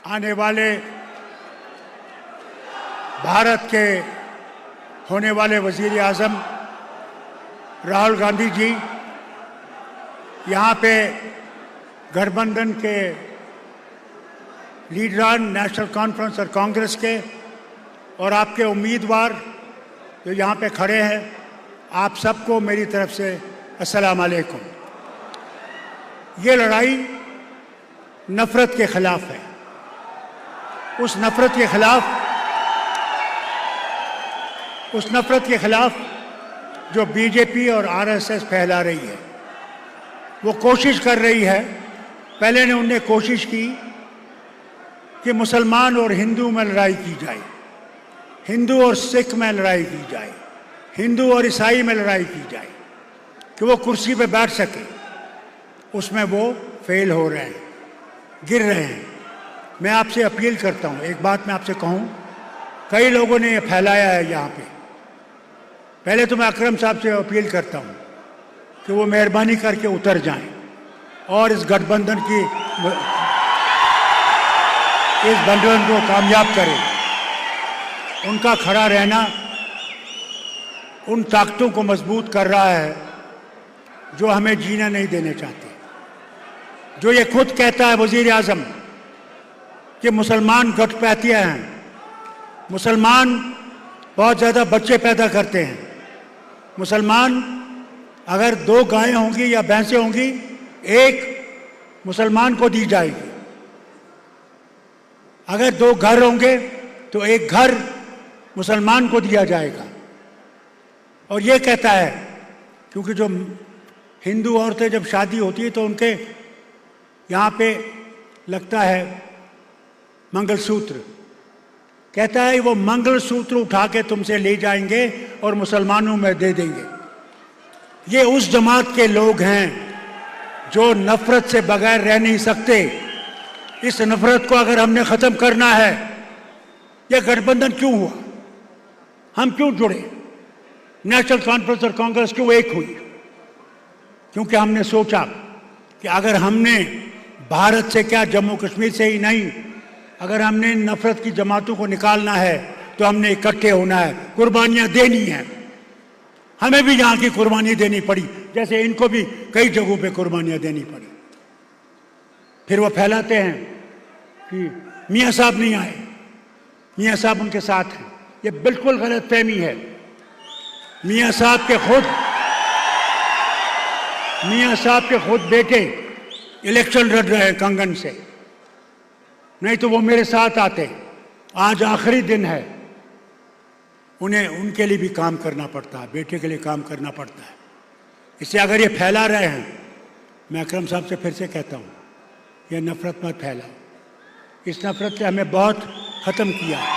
आने वाले भारत के होने वाले वज़ीर आज़म राहुल गांधी जी यहाँ पे गठबंधन के लीडरान नेशनल कॉन्फ्रेंस और कांग्रेस के और आपके उम्मीदवार जो यहाँ पे खड़े हैं, आप सबको मेरी तरफ से अस्सलाम वालेकुम। ये लड़ाई नफ़रत के ख़िलाफ़ है। उस नफ़रत के ख़िलाफ़ जो बीजेपी और आरएसएस फैला रही है, वो कोशिश कर रही है। पहले उन्होंने कोशिश की कि मुसलमान और हिंदू में लड़ाई की जाए, हिंदू और सिख में लड़ाई की जाए, हिंदू और ईसाई में लड़ाई की जाए कि वो कुर्सी पे बैठ सके। उसमें वो फेल हो रहे हैं, गिर रहे हैं। मैं आपसे अपील करता हूँ, एक बात मैं आपसे कहूँ, कई लोगों ने ये फैलाया है यहाँ पे। पहले तो मैं अकरम साहब से अपील करता हूँ कि वो मेहरबानी करके उतर जाएं और इस गठबंधन को कामयाब करें। उनका खड़ा रहना उन ताकतों को मजबूत कर रहा है जो हमें जीना नहीं देने चाहते। जो ये खुद कहता है वज़ीर आज़म कि मुसलमान घटपैतिया हैं, मुसलमान बहुत ज़्यादा बच्चे पैदा करते हैं, मुसलमान अगर 2 गायें होंगी या भैंसें होंगी, एक मुसलमान को दी जाएगी। अगर 2 घर होंगे तो एक घर मुसलमान को दिया जाएगा। और ये कहता है क्योंकि जो हिंदू औरतें जब शादी होती है तो उनके यहाँ पे लगता है मंगलसूत्र, कहता है वो मंगलसूत्र उठा के तुमसे ले जाएंगे और मुसलमानों में दे देंगे। ये उस जमात के लोग हैं जो नफरत से बगैर रह नहीं सकते। इस नफरत को अगर हमने ख़त्म करना है, यह गठबंधन क्यों हुआ, हम क्यों जुड़े, नेशनल कॉन्फ्रेंस और कांग्रेस क्यों एक हुई? क्योंकि हमने सोचा कि अगर हमने भारत से क्या, जम्मू कश्मीर से ही नहीं, अगर हमने नफरत की जमातों को निकालना है तो हमने इकट्ठे होना है, कुर्बानियाँ देनी हैं। हमें भी यहाँ की कुर्बानी देनी पड़ी, जैसे इनको भी कई जगहों पे कुर्बानियाँ देनी पड़ी। फिर वो फैलाते हैं कि मियाँ साहब नहीं आए, मियाँ साहब उनके साथ हैं। ये बिल्कुल गलत फहमी है। मियाँ साहब के खुद बेटे इलेक्शन लड़ रहे हैं कंगन से, नहीं तो वो मेरे साथ आते। आज आखिरी दिन है, उन्हें उनके लिए भी काम करना पड़ता है, बेटे के लिए काम करना पड़ता है। इससे अगर ये फैला रहे हैं, मैं अकरम साहब से फिर से कहता हूँ, ये नफरत मत फैलाओ। इस नफरत से हमें बहुत ख़त्म किया है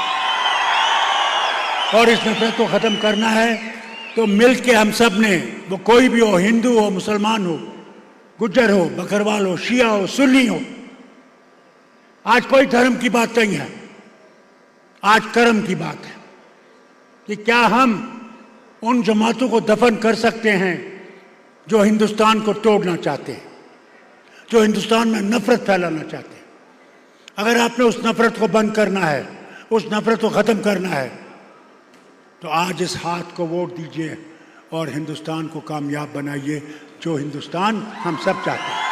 और इस नफरत को ख़त्म करना है तो मिल के हम सब ने, वो कोई भी हो, हिंदू हो, मुसलमान हो, गुज्जर हो, बकरवाल हो, शिया हो, सुन्नी हो, आज कोई धर्म की बात नहीं है, आज कर्म की बात है कि क्या हम उन जमातों को दफन कर सकते हैं जो हिंदुस्तान को तोड़ना चाहते हैं, जो हिंदुस्तान में नफरत फैलाना चाहते हैं। अगर आपने उस नफरत को बंद करना है, उस नफरत को ख़त्म करना है, तो आज इस हाथ को वोट दीजिए और हिंदुस्तान को कामयाब बनाइए, जो हिंदुस्तान हम सब चाहते हैं।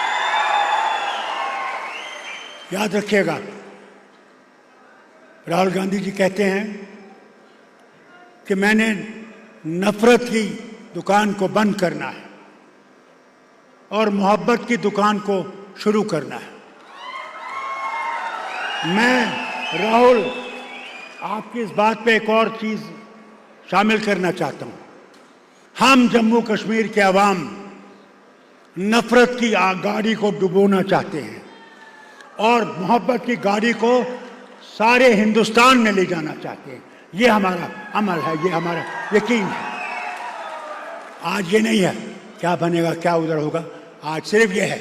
याद रखिएगा, राहुल गांधी जी कहते हैं कि मैंने नफरत की दुकान को बंद करना है और मोहब्बत की दुकान को शुरू करना है। मैं राहुल आपकी इस बात पे एक और चीज़ शामिल करना चाहता हूँ। हम जम्मू कश्मीर के अवाम नफरत की गाड़ी को डुबोना चाहते हैं और मोहब्बत की गाड़ी को सारे हिंदुस्तान में ले जाना चाहते हैं। ये हमारा अमल है, ये हमारा यकीन है। आज ये नहीं है क्या बनेगा, क्या उधर होगा। आज सिर्फ ये है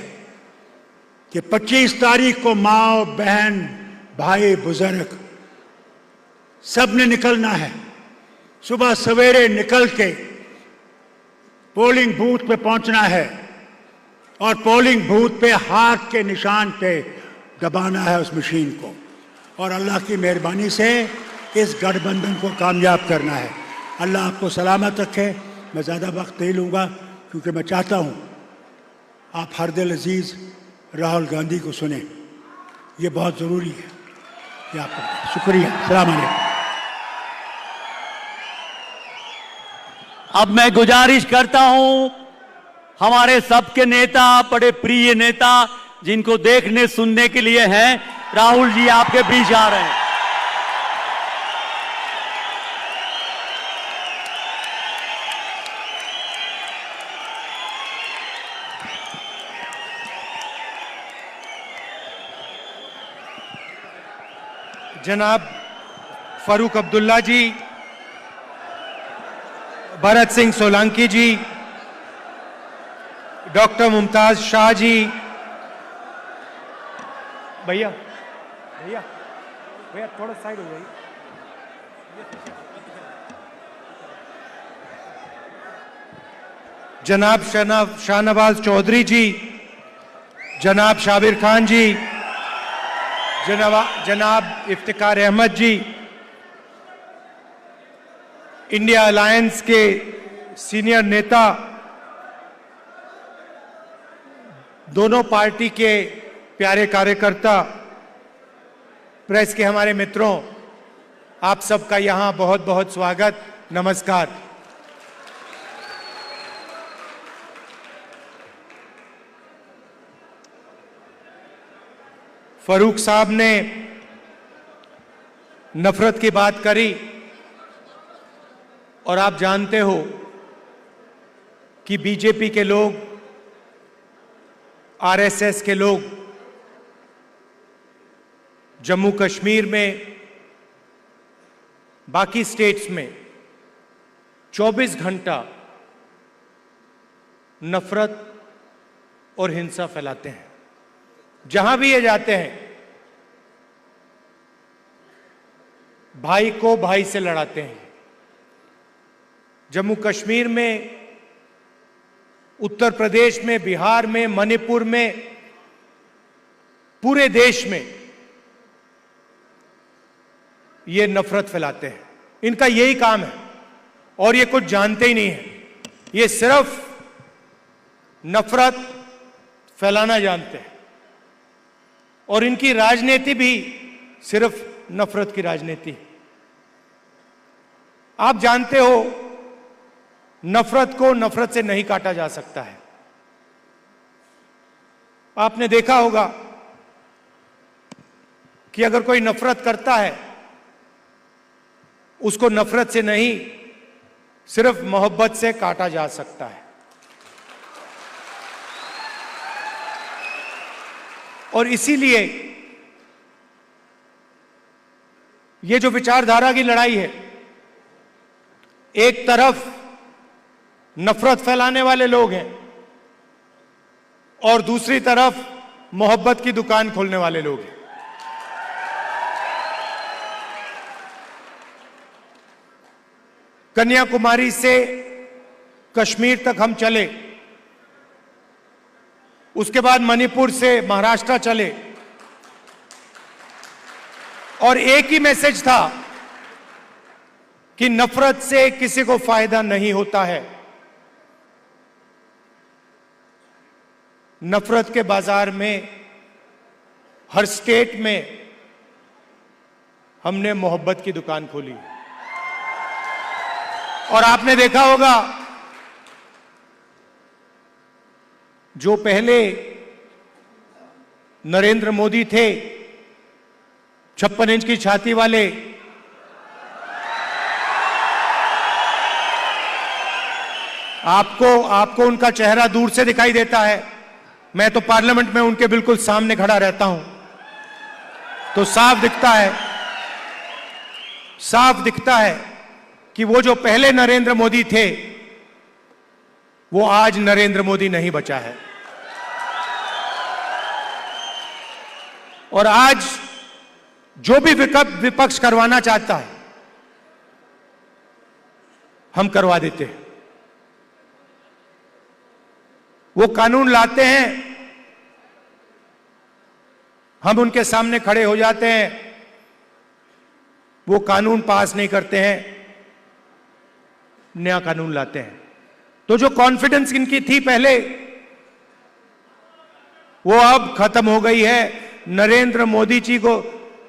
कि 25 तारीख को माँ, बहन, भाई, बुजुर्ग सब ने निकलना है। सुबह सवेरे निकल के पोलिंग बूथ पे पहुंचना है और पोलिंग बूथ पे हाथ के निशान पे दबाना है उस मशीन को और अल्लाह की मेहरबानी से इस गठबंधन को कामयाब करना है। अल्लाह आपको सलामत रखे। मैं ज़्यादा वक्त नहीं लूँगा क्योंकि मैं चाहता हूँ आप हर दिल अजीज़ राहुल गांधी को सुने। ये बहुत ज़रूरी है कि आपको शुक्रिया। अस्सलाम वालेकुम। अब मैं गुजारिश करता हूं हमारे सबके नेता, बड़े प्रिय नेता जिनको देखने सुनने के लिए हैं, राहुल जी आपके बीच आ रहे हैं। जनाब फारूक अब्दुल्ला जी, भरत सिंह सोलंकी जी, डॉक्टर मुमताज शाह जी, भैया भैया भैया थोड़ा साइड हो जाइए। जनाब शाहनवाज चौधरी जी, जनाब शाबिर खान जी, जनाब इफ्तिकार अहमद जी, इंडिया अलायंस के सीनियर नेता, दोनों पार्टी के प्यारे कार्यकर्ता, प्रेस के हमारे मित्रों, आप सबका यहां बहुत बहुत स्वागत, नमस्कार। फारूक साहब ने नफरत की बात करी और आप जानते हो कि बीजेपी के लोग, आरएसएस के लोग जम्मू कश्मीर में, बाकी स्टेट्स में 24 घंटा नफरत और हिंसा फैलाते हैं। जहां भी ये जाते हैं भाई को भाई से लड़ाते हैं। जम्मू कश्मीर में, उत्तर प्रदेश में, बिहार में, मणिपुर में, पूरे देश में ये नफरत फैलाते हैं। इनका यही काम है और ये कुछ जानते ही नहीं है। ये सिर्फ नफरत फैलाना जानते हैं और इनकी राजनीति भी सिर्फ नफरत की राजनीति है। आप जानते हो नफरत को नफरत से नहीं काटा जा सकता है। आपने देखा होगा कि अगर कोई नफरत करता है उसको नफरत से नहीं, सिर्फ मोहब्बत से काटा जा सकता है। और इसीलिए ये जो विचारधारा की लड़ाई है, एक तरफ नफरत फैलाने वाले लोग हैं और दूसरी तरफ मोहब्बत की दुकान खोलने वाले लोग हैं। कन्याकुमारी से कश्मीर तक हम चले, उसके बाद मणिपुर से महाराष्ट्र चले और एक ही मैसेज था कि नफरत से किसी को फायदा नहीं होता है। नफरत के बाजार में हर स्टेट में हमने मोहब्बत की दुकान खोली और आपने देखा होगा जो पहले नरेंद्र मोदी थे 56 इंच की छाती वाले, आपको उनका चेहरा दूर से दिखाई देता है। मैं तो पार्लियामेंट में उनके बिल्कुल सामने खड़ा रहता हूं तो साफ दिखता है कि वो जो पहले नरेंद्र मोदी थे वो आज नरेंद्र मोदी नहीं बचा है। और आज जो भी विपक्ष करवाना चाहता है हम करवा देते हैं। वो कानून लाते हैं, हम उनके सामने खड़े हो जाते हैं वो कानून पास नहीं करते हैं, नया कानून लाते हैं। तो जो कॉन्फिडेंस इनकी थी पहले, वो अब खत्म हो गई है। नरेंद्र मोदी जी को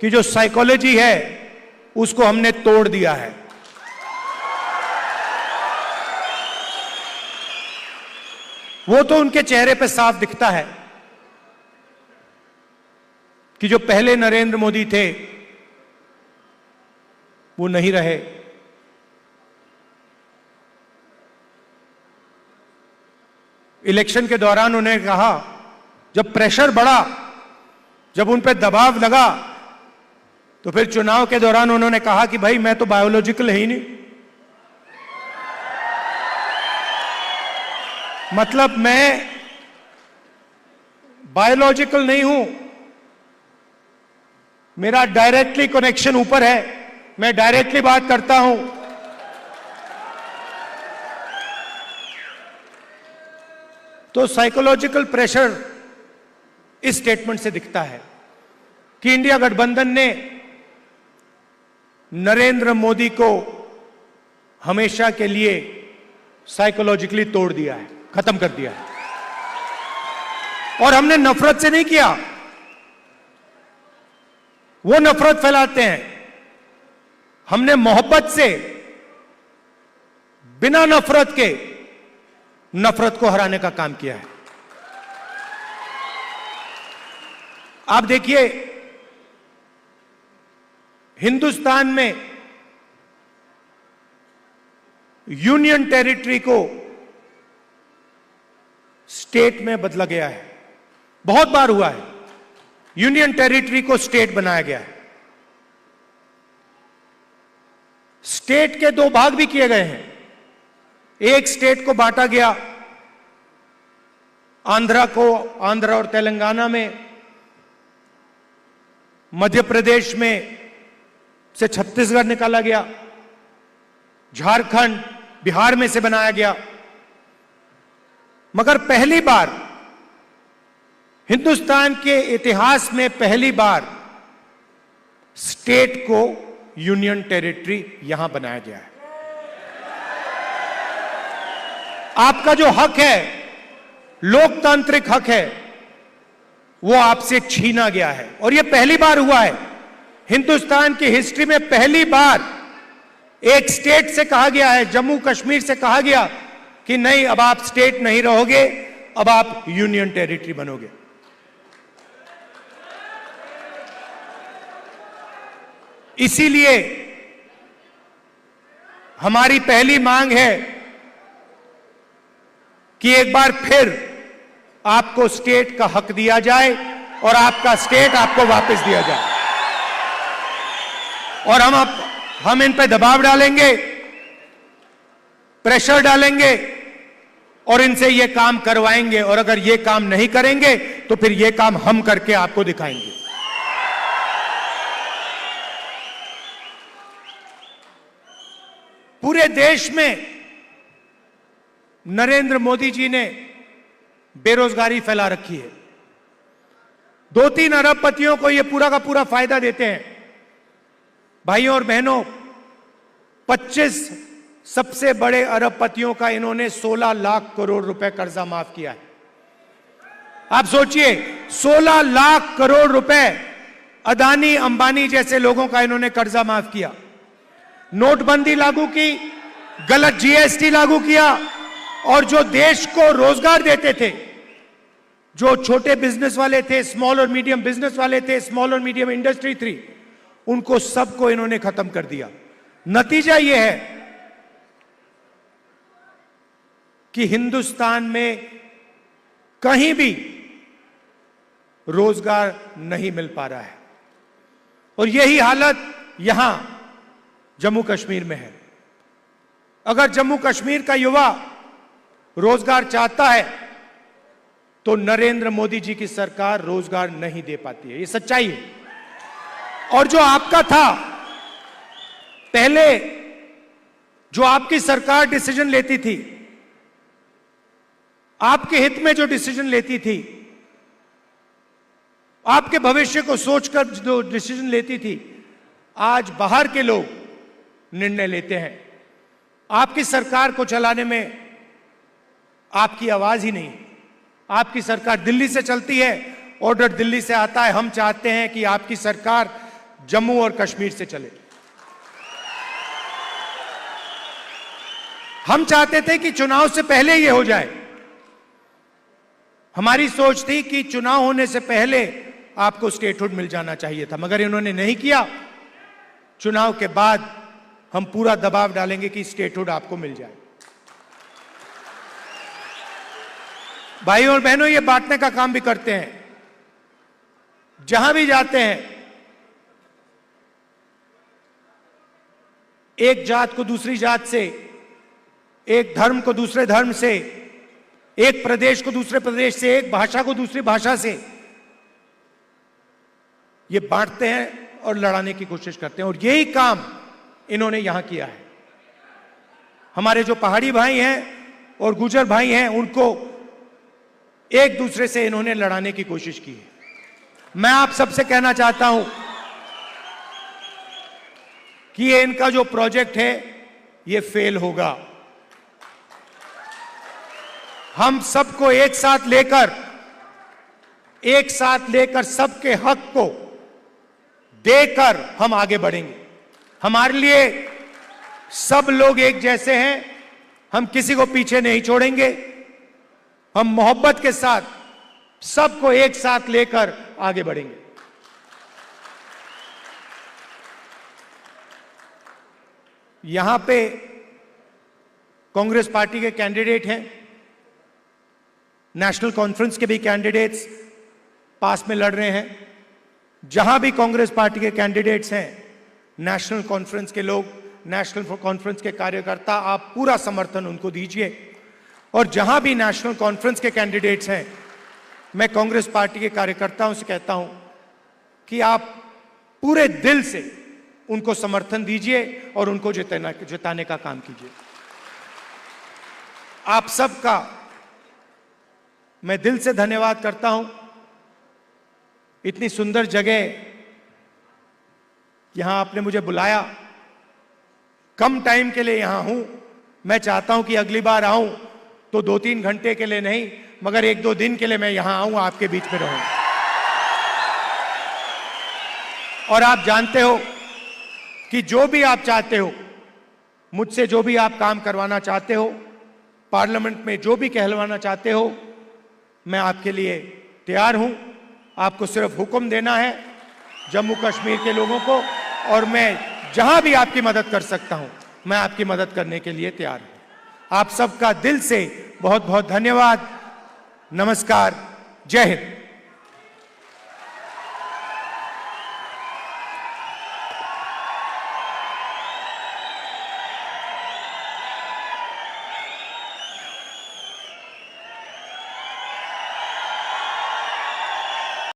की जो साइकोलॉजी है उसको हमने तोड़ दिया है। वो तो उनके चेहरे पे साफ दिखता है कि जो पहले नरेंद्र मोदी थे वो नहीं रहे। इलेक्शन के दौरान उन्हें कहा, जब प्रेशर बढ़ा, जब उन पे दबाव लगा, तो फिर चुनाव के दौरान उन्होंने कहा कि भाई मैं तो बायोलॉजिकल है ही नहीं, मतलब मैं बायोलॉजिकल नहीं हूं, मेरा डायरेक्टली कनेक्शन ऊपर है, मैं डायरेक्टली बात करता हूं। तो साइकोलॉजिकल प्रेशर इस स्टेटमेंट से दिखता है कि इंडिया गठबंधन ने नरेंद्र मोदी को हमेशा के लिए साइकोलॉजिकली तोड़ दिया है, खत्म कर दिया है। और हमने नफरत से नहीं किया, वो नफरत फैलाते हैं, हमने मोहब्बत से, बिना नफरत के नफरत को हराने का काम किया है। आप देखिए, हिंदुस्तान में यूनियन टेरिटरी को स्टेट में बदला गया है, बहुत बार हुआ है। यूनियन टेरिटरी को स्टेट बनाया गया है। स्टेट के दो भाग भी किए गए हैं। एक स्टेट को बांटा गया, आंध्र और तेलंगाना में, मध्य प्रदेश में से छत्तीसगढ़ निकाला गया, झारखंड, बिहार में से बनाया गया। मगर पहली बार हिंदुस्तान के इतिहास में पहली बार स्टेट को यूनियन टेरिटरी यहां बनाया गया है। आपका जो हक है, लोकतांत्रिक हक है, वो आपसे छीना गया है। और यह पहली बार हुआ है हिंदुस्तान की हिस्ट्री में, पहली बार एक स्टेट से कहा गया है, जम्मू कश्मीर से कहा गया कि नहीं, अब आप स्टेट नहीं रहोगे, अब आप यूनियन टेरिटरी बनोगे। इसीलिए हमारी पहली मांग है कि एक बार फिर आपको स्टेट का हक दिया जाए और आपका स्टेट आपको वापस दिया जाए। और हम इन पे दबाव डालेंगे, प्रेशर डालेंगे और इनसे ये काम करवाएंगे। और अगर ये काम नहीं करेंगे तो फिर ये काम हम करके आपको दिखाएंगे। पूरे देश में नरेंद्र मोदी जी ने बेरोजगारी फैला रखी है। 2-3 अरबपतियों को यह पूरा का पूरा फायदा देते हैं। भाइयों और बहनों, 25 सबसे बड़े अरबपतियों का इन्होंने 16 लाख करोड़ रुपए कर्जा माफ किया है। आप सोचिए, 16 लाख करोड़ रुपए अदानी अंबानी जैसे लोगों का इन्होंने कर्जा माफ किया। नोटबंदी लागू की, गलत जीएसटी लागू किया, और जो देश को रोजगार देते थे, जो छोटे बिजनेस वाले थे, स्मॉल और मीडियम बिजनेस वाले थे, स्मॉल और मीडियम इंडस्ट्री थी, उनको सबको इन्होंने खत्म कर दिया। नतीजा यह है कि हिंदुस्तान में कहीं भी रोजगार नहीं मिल पा रहा है। और यही हालत यहां जम्मू कश्मीर में है। अगर जम्मू कश्मीर का युवा रोजगार चाहता है तो नरेंद्र मोदी जी की सरकार रोजगार नहीं दे पाती है, ये सच्चाई है। और जो आपका था पहले, जो आपकी सरकार डिसीजन लेती थी, आपके हित में जो डिसीजन लेती थी, आपके भविष्य को सोचकर जो डिसीजन लेती थी, आज बाहर के लोग निर्णय लेते हैं। आपकी सरकार को चलाने में आपकी आवाज ही नहीं। आपकी सरकार दिल्ली से चलती है, ऑर्डर दिल्ली से आता है। हम चाहते हैं कि आपकी सरकार जम्मू और कश्मीर से चले। हम चाहते थे कि चुनाव से पहले यह हो जाए। हमारी सोच थी कि चुनाव होने से पहले आपको स्टेटहुड मिल जाना चाहिए था, मगर इन्होंने नहीं किया। चुनाव के बाद हम पूरा दबाव डालेंगे कि स्टेटहुड आपको मिल जाए। भाइयों और बहनों, ये बांटने का काम भी करते हैं। जहां भी जाते हैं, एक जात को दूसरी जात से, एक धर्म को दूसरे धर्म से, एक प्रदेश को दूसरे प्रदेश से, एक भाषा को दूसरी भाषा से, ये बांटते हैं और लड़ाने की कोशिश करते हैं। और यही काम इन्होंने यहां किया है। हमारे जो पहाड़ी भाई हैं और गुर्जर भाई हैं, उनको एक दूसरे से इन्होंने लड़ाने की कोशिश की है। मैं आप सबसे कहना चाहता हूं कि ये इनका जो प्रोजेक्ट है ये फेल होगा। हम सबको एक साथ लेकर सबके हक को देकर हम आगे बढ़ेंगे। हमारे लिए सब लोग एक जैसे हैं, हम किसी को पीछे नहीं छोड़ेंगे। हम मोहब्बत के साथ सबको एक साथ लेकर आगे बढ़ेंगे। यहां पे कांग्रेस पार्टी के कैंडिडेट हैं, नेशनल कॉन्फ्रेंस के भी कैंडिडेट्स पास में लड़ रहे हैं। जहां भी कांग्रेस पार्टी के कैंडिडेट्स हैं, नेशनल कॉन्फ्रेंस के लोग, नेशनल कॉन्फ्रेंस के कार्यकर्ता, आप पूरा समर्थन उनको दीजिए। और जहां भी नेशनल कॉन्फ्रेंस के कैंडिडेट्स हैं, मैं कांग्रेस पार्टी के कार्यकर्ताओं से कहता हूं कि आप पूरे दिल से उनको समर्थन दीजिए और उनको जिताने का काम कीजिए। आप सबका मैं दिल से धन्यवाद करता हूं। इतनी सुंदर जगह यहां आपने मुझे बुलाया। कम टाइम के लिए यहां हूं। मैं चाहता हूं कि अगली बार आऊं तो 2-3 घंटे के लिए नहीं, मगर 1-2 दिन के लिए मैं यहां आऊं, आपके बीच में रहूं। और आप जानते हो कि जो भी आप चाहते हो, मुझसे जो भी आप काम करवाना चाहते हो, पार्लियामेंट में जो भी कहलवाना चाहते हो, मैं आपके लिए तैयार हूं। आपको सिर्फ हुक्म देना है जम्मू कश्मीर के लोगों को, और मैं जहां भी आपकी मदद कर सकता हूं, मैं आपकी मदद करने के लिए तैयार हूं। आप सबका दिल से बहुत बहुत धन्यवाद। नमस्कार। जय हिंद।